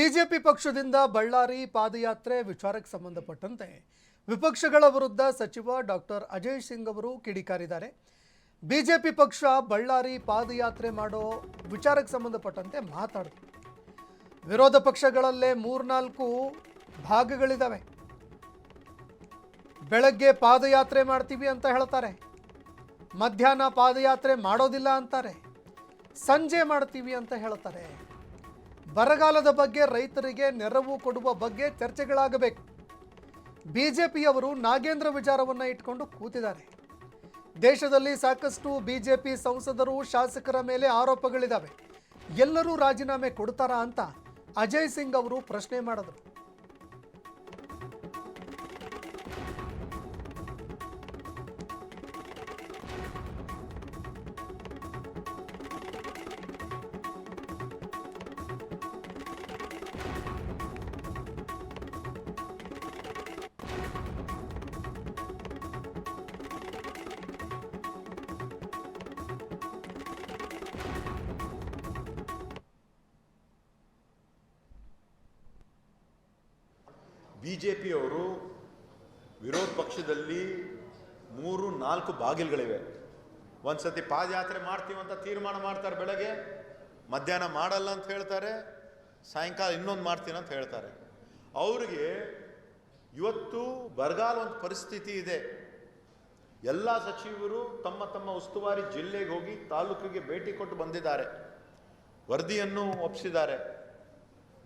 BJP ಪಕ್ಷದಿಂದ ಬಳ್ಳಾರಿ ಪಾದಯಾತ್ರೆ ವಿಚಾರಕ್ಕೆ ಸಂಬಂಧಪಟ್ಟಂತೆ ವಿಪಕ್ಷಗಳ ವಿರುದ್ಧ ಸಚಿವ ಡಾಕ್ಟರ್ ಅಜಯ್ ಸಿಂಗ್ ಅವರು ಕಿಡಿಕಾರಿದ್ದಾರೆ. ಬಿಜೆಪಿ ಪಕ್ಷ ಬಳ್ಳಾರಿ ಪಾದಯಾತ್ರೆ ಮಾಡೋ ವಿಚಾರಕ್ಕೆ ಸಂಬಂಧಪಟ್ಟಂತೆ ಮಾತಾಡಿದ್ರು. ವಿರೋಧ ಪಕ್ಷಗಳಲ್ಲೇ 3-4 ಭಾಗಗಳಿದ್ದಾವೆ. ಬೆಳಗ್ಗೆ ಪಾದಯಾತ್ರೆ ಮಾಡ್ತೀವಿ ಅಂತ ಹೇಳ್ತಾರೆ, ಮಧ್ಯಾಹ್ನ ಪಾದಯಾತ್ರೆ ಮಾಡೋದಿಲ್ಲ ಅಂತಾರೆ, ಸಂಜೆ ಮಾಡ್ತೀವಿ ಅಂತ ಹೇಳ್ತಾರೆ. ಬರಗಾಲದ ಬಗ್ಗೆ, ರೈತರಿಗೆ ನೆರವು ಕೊಡುವ ಬಗ್ಗೆ ಚರ್ಚೆಗಳಾಗಬೇಕು. ಬಿಜೆಪಿಯವರು ನಾಗೇಂದ್ರ ವಿಚಾರವನ್ನು ಇಟ್ಕೊಂಡು ಕೂತಿದ್ದಾರೆ. ದೇಶದಲ್ಲಿ ಸಾಕಷ್ಟು ಬಿಜೆಪಿ ಸಂಸದರು, ಶಾಸಕರ ಮೇಲೆ ಆರೋಪಗಳಿದ್ದಾವೆ. ಎಲ್ಲರೂ ರಾಜೀನಾಮೆ ಕೊಡ್ತಾರಾ ಅಂತ ಅಜಯ್ ಸಿಂಗ್ ಅವರು ಪ್ರಶ್ನೆ ಮಾಡಿದರು. ಬಿಜೆಪಿಯವರು ವಿರೋಧ ಪಕ್ಷದಲ್ಲಿ 3-4 ಬಾಗಿಲುಗಳಿವೆ. ಒಂದ್ಸತಿ ಪಾದಯಾತ್ರೆ ಮಾಡ್ತೀವಂತ ತೀರ್ಮಾನ ಮಾಡ್ತಾರೆ, ಬೆಳಗ್ಗೆ ಮಧ್ಯಾಹ್ನ ಮಾಡಲ್ಲ ಅಂತ ಹೇಳ್ತಾರೆ, ಸಾಯಂಕಾಲ ಇನ್ನೊಂದು ಮಾಡ್ತೀನಿ ಅಂತ ಹೇಳ್ತಾರೆ. ಅವ್ರಿಗೆ ಇವತ್ತು ಬರಗಾಲ ಒಂದು ಪರಿಸ್ಥಿತಿ ಇದೆ. ಎಲ್ಲ ಸಚಿವರು ತಮ್ಮ ತಮ್ಮ ಉಸ್ತುವಾರಿ ಜಿಲ್ಲೆಗೆ ಹೋಗಿ ತಾಲೂಕಿಗೆ ಭೇಟಿ ಕೊಟ್ಟು ಬಂದಿದ್ದಾರೆ, ವರದಿಯನ್ನು ಒಪ್ಪಿಸಿದ್ದಾರೆ.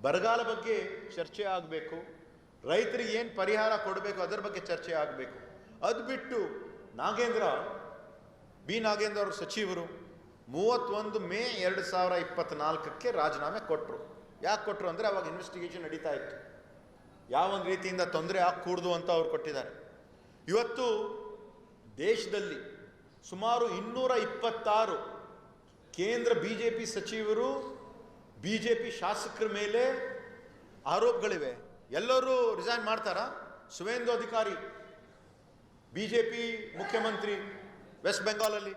ಬರಗಾಲ ಬಗ್ಗೆ ಚರ್ಚೆ ಆಗಬೇಕು, ರೈತರಿಗೆ ಏನು ಪರಿಹಾರ ಕೊಡಬೇಕು ಅದರ ಬಗ್ಗೆ ಚರ್ಚೆ ಆಗಬೇಕು. ಅದು ಬಿಟ್ಟು ಬಿ ನಾಗೇಂದ್ರ ಅವರು ಸಚಿವರು 31 ಮೇ 2024ಕ್ಕೆ ರಾಜೀನಾಮೆ ಕೊಟ್ಟರು. ಯಾಕೆ ಕೊಟ್ಟರು ಅಂದರೆ ಅವಾಗ ಇನ್ವೆಸ್ಟಿಗೇಷನ್ ನಡೀತಾ ಇತ್ತು, ಯಾವೊಂದು ರೀತಿಯಿಂದ ತೊಂದರೆ ಆಗಕೂಡ್ದು ಅಂತ ಅವ್ರು ಕೊಟ್ಟಿದ್ದಾರೆ. ಇವತ್ತು ದೇಶದಲ್ಲಿ ಸುಮಾರು 226 ಕೇಂದ್ರ ಬಿಜೆಪಿ ಸಚಿವರು, ಬಿಜೆಪಿ ಶಾಸಕರ ಮೇಲೆ ಆರೋಪಗಳಿವೆ. ಎಲ್ಲರೂ ರಿಸೈನ್ ಮಾಡ್ತಾರಾ? ಸುವೇಂದು ಅಧಿಕಾರಿ ಬಿಜೆಪಿ ಮುಖ್ಯಮಂತ್ರಿ ವೆಸ್ಟ್ ಬೆಂಗಾಲಲ್ಲಿ